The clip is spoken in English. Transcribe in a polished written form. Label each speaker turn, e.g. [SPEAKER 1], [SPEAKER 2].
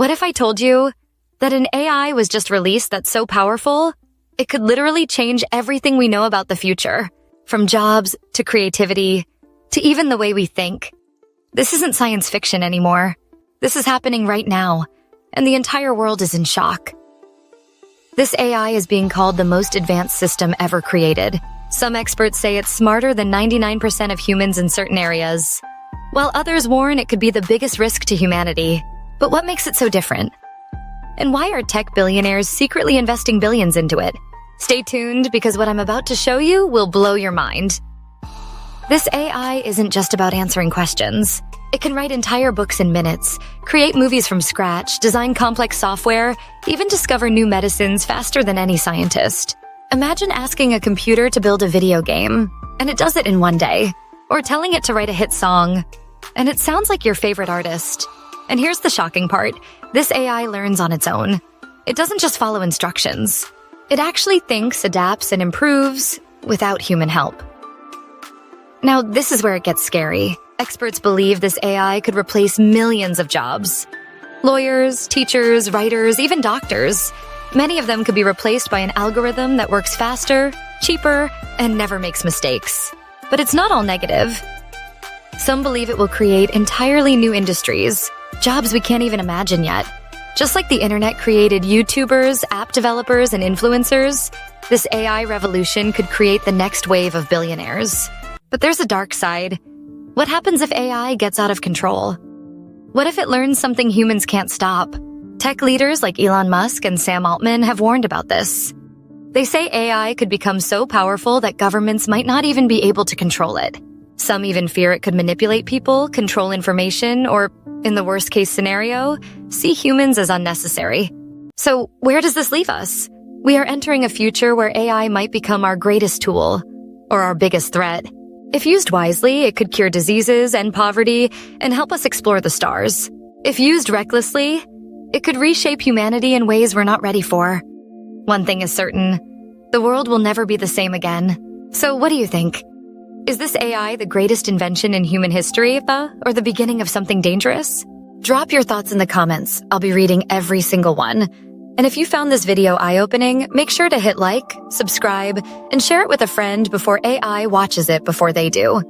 [SPEAKER 1] What if I told you that an AI was just released that's so powerful, it could literally change everything we know about the future, from jobs to creativity to even the way we think? This isn't science fiction anymore. This is happening right now, and the entire world is in shock. This AI is being called the most advanced system ever created. Some experts say it's smarter than 99% of humans in certain areas, while others warn it could be the biggest risk to humanity. But what makes it so different? And why are tech billionaires secretly investing billions into it? Stay tuned, because what I'm about to show you will blow your mind. This AI isn't just about answering questions. It can write entire books in minutes, create movies from scratch, design complex software, even discover new medicines faster than any scientist. Imagine asking a computer to build a video game, and it does it in one day. Or telling it to write a hit song, and it sounds like your favorite artist. And here's the shocking part. This AI learns on its own. It doesn't just follow instructions. It actually thinks, adapts, and improves without human help. Now, this is where it gets scary. Experts believe this AI could replace millions of jobs. Lawyers, teachers, writers, even doctors. Many of them could be replaced by an algorithm that works faster, cheaper, and never makes mistakes. But it's not all negative. Some believe it will create entirely new industries, jobs we can't even imagine yet. Just like the internet created YouTubers, app developers, and influencers, this AI revolution could create the next wave of billionaires. But there's a dark side. What happens if AI gets out of control? What if it learns something humans can't stop? Tech leaders like Elon Musk and Sam Altman have warned about this. They say AI could become so powerful that governments might not even be able to control it. Some even fear it could manipulate people, control information, or, in the worst-case scenario, see humans as unnecessary. So, where does this leave us? We are entering a future where AI might become our greatest tool, or our biggest threat. If used wisely, it could cure diseases, end poverty, and help us explore the stars. If used recklessly, it could reshape humanity in ways we're not ready for. One thing is certain, the world will never be the same again. So what do you think? Is this AI the greatest invention in human history, or the beginning of something dangerous? Drop your thoughts in the comments. I'll be reading every single one. And if you found this video eye-opening, make sure to hit like, subscribe, and share it with a friend before AI watches it before they do.